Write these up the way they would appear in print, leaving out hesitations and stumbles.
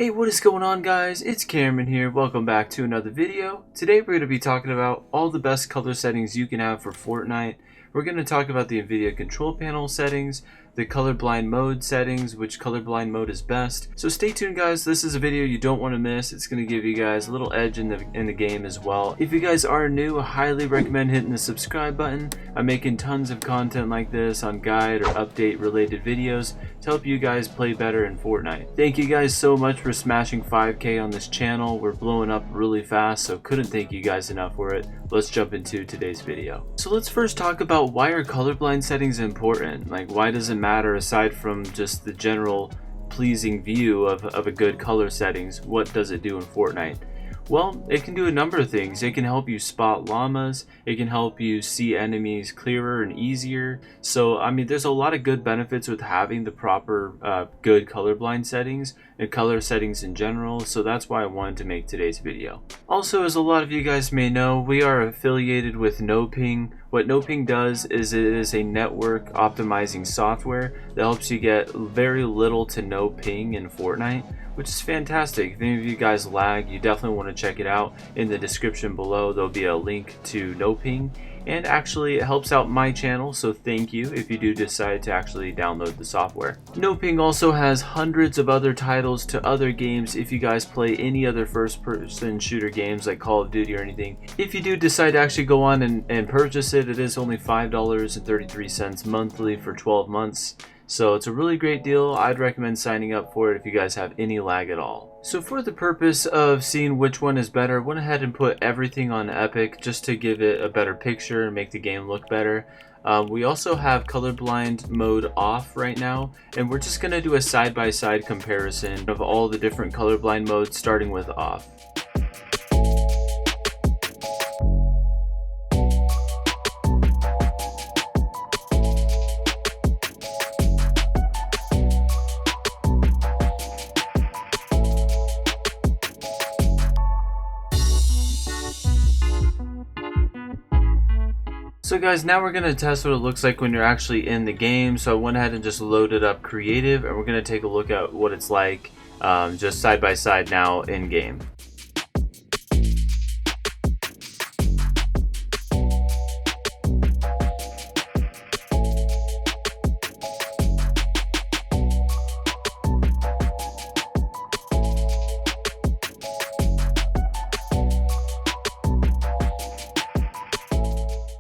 Hey, what is going on, guys? It's Cameron here. Welcome back to another video. Today we're going to be talking about all the best color settings you can have for Fortnite. We're going to talk about the NVIDIA control panel settings, the colorblind mode settings, which colorblind mode is best. So stay tuned, guys. This is a video you don't want to miss. It's going to give you guys a little edge in the game as well. If you guys are new, I highly recommend hitting the subscribe button. I'm making tons of content like this on guide or update related videos to help you guys play better in Fortnite. Thank you guys so much for smashing 5K on this channel. We're blowing up really fast, so couldn't thank you guys enough for it. Let's jump into today's video. So let's first talk about why are colorblind settings important? Like, why does it matter aside from just the general pleasing view of a good color settings? What does it do in Fortnite? Well, it can do a number of things. It can help you spot llamas. It can help you see enemies clearer and easier. So, I mean, there's a lot of good benefits with having the proper good colorblind settings and color settings in general. So that's why I wanted to make today's video. Also, as a lot of you guys may know, we are affiliated with NoPing. What NoPing does is it is a network optimizing software that helps you get very little to no ping in Fortnite, which is fantastic. If any of you guys lag, you definitely want to check it out. In the description below, there'll be a link to NoPing, and actually it helps out my channel, so thank you if you do decide to actually download the software. NoPing also has hundreds of other titles to other games if you guys play any other first-person shooter games like Call of Duty or anything. If you do decide to actually go on and purchase it, it is only $5.33 monthly for 12 months. So it's a really great deal. I'd recommend signing up for it if you guys have any lag at all. So for the purpose of seeing which one is better, I went ahead and put everything on Epic just to give it a better picture and make the game look better. We also have colorblind mode off right now, and we're just going to do a side-by-side comparison of all the different colorblind modes starting with off. So guys, now we're going to test what it looks like when you're actually in the game. So I went ahead and just loaded up creative, and we're going to take a look at what it's like just side by side now in game.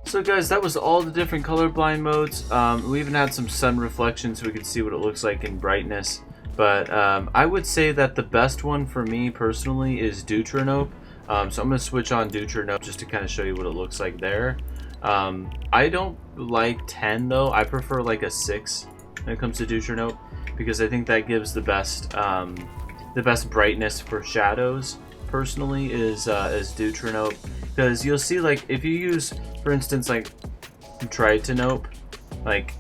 So guys, that was all the different colorblind modes. We even had some sun reflection so we could see what it looks like in brightness. But I would say that the best one for me personally is deuteranope. So I'm going to switch on deuteranope just to kind of show you what it looks like there. I don't like 10 though. I prefer like a 6 when it comes to deuteranope, because I think that gives the best brightness for shadows. Personally, is deuteranope, because you'll see, like, if you use, for instance, like tritanope, like,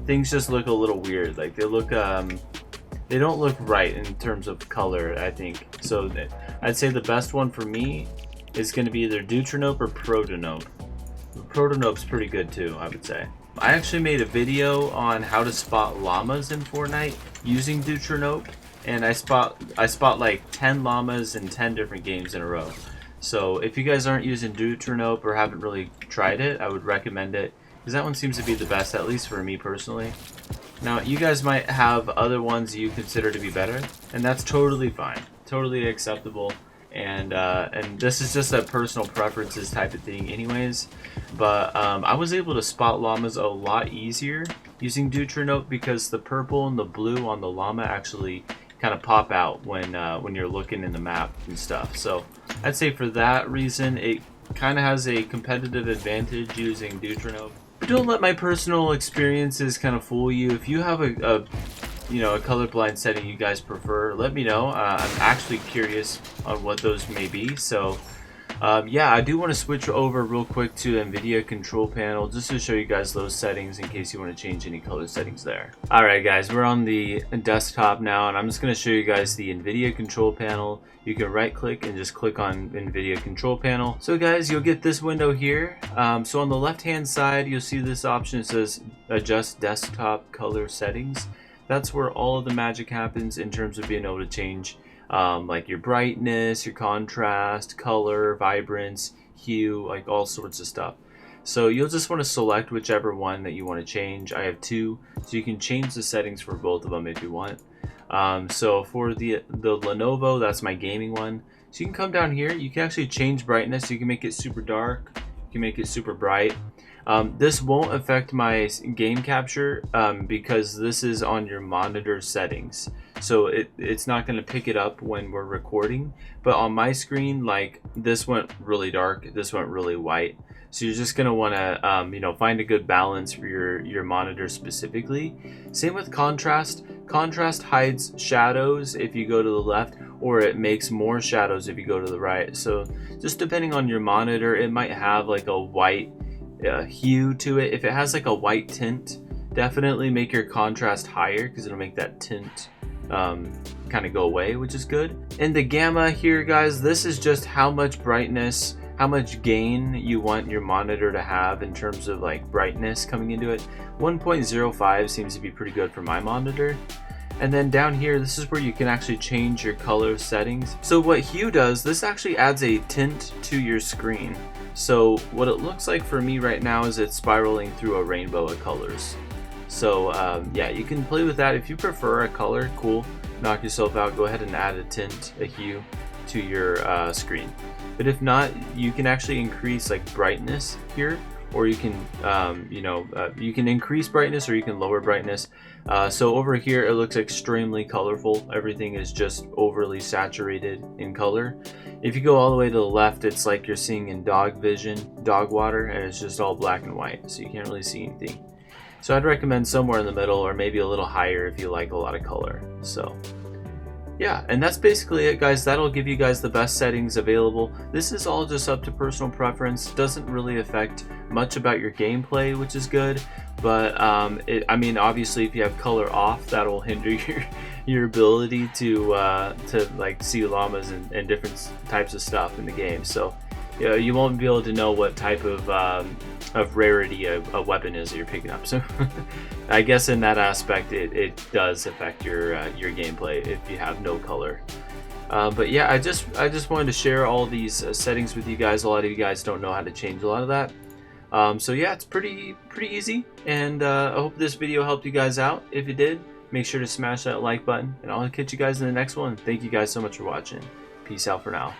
things just look a little weird. Like, they look they don't look right in terms of color, I think. So I'd say the best one for me is going to be either deuteranope or protanope. Protanope's pretty good too, I would say. I actually made a video on how to spot llamas in Fortnite using deuteranope, and I spot like 10 llamas in 10 different games in a row. So if you guys aren't using deuteranope or haven't really tried it, I would recommend it, because that one seems to be the best, at least for me personally. Now, you guys might have other ones you consider to be better, and that's totally fine, totally acceptable. And this is just a personal preferences type of thing anyways. But I was able to spot llamas a lot easier using deuteranope, because the purple and the blue on the llama actually kind of pop out when you're looking in the map and stuff. So I'd say for that reason, it kind of has a competitive advantage using deuteranope. But don't let my personal experiences kind of fool you. If you have a colorblind setting you guys prefer, let me know. I'm actually curious on what those may be. So yeah, I do want to switch over real quick to NVIDIA control panel just to show you guys those settings in case you want to change any color settings there. Alright guys, we're on the desktop now, and I'm just going to show you guys the NVIDIA control panel. You can right click and just click on NVIDIA control panel. So guys, you'll get this window here. So on the left hand side, you'll see this option that says adjust desktop color settings. That's where all of the magic happens in terms of being able to change like your brightness, your contrast, color, vibrance, hue, like all sorts of stuff. So you'll just want to select whichever one that you want to change. I have two, so you can change the settings for both of them if you want. So for the Lenovo, that's my gaming one. So you can come down here, you can actually change brightness. You can make it super dark, you can make it super bright. This won't affect my game capture because this is on your monitor settings. So it's not going to pick it up when we're recording. But on my screen, like this went really dark, this went really white. So you're just going to want to find a good balance for your monitor specifically. Same with contrast. Contrast hides shadows if you go to the left, or it makes more shadows if you go to the right. So just depending on your monitor, it might have like a white hue to it. If it has like a white tint, definitely make your contrast higher because it'll make that tint kind of go away, which is good. And the gamma here, guys, this is just how much brightness, how much gain you want your monitor to have in terms of like brightness coming into it. 1.05 seems to be pretty good for my monitor. And then down here, this is where you can actually change your color settings. So what hue does, this actually adds a tint to your screen. So what it looks like for me right now is it's spiraling through a rainbow of colors. So yeah, you can play with that. If you prefer a color, cool, knock yourself out, go ahead and add a tint, a hue to your screen. But if not, you can actually increase like brightness here, or you can you can increase brightness or you can lower brightness. So over here it looks extremely colorful. Everything is just overly saturated in color. If you go all the way to the left, it's like you're seeing in dog vision, dog water, and it's just all black and white, so you can't really see anything. So I'd recommend somewhere in the middle, or maybe a little higher if you like a lot of color. So yeah, and that's basically it, guys. That'll give you guys the best settings available. This is all just up to personal preference. Doesn't really affect much about your gameplay, which is good. But I mean, obviously, if you have color off, that'll hinder your ability to like see llamas and different types of stuff in the game. So you won't be able to know what type of rarity a weapon is that you're picking up. So I guess in that aspect, it does affect your gameplay if you have no color. But yeah, I just wanted to share all these settings with you guys. A lot of you guys don't know how to change a lot of that. So yeah, it's pretty easy, and I hope this video helped you guys out. If it did, make sure to smash that like button, and I'll catch you guys in the next one. Thank you guys so much for watching. Peace out for now.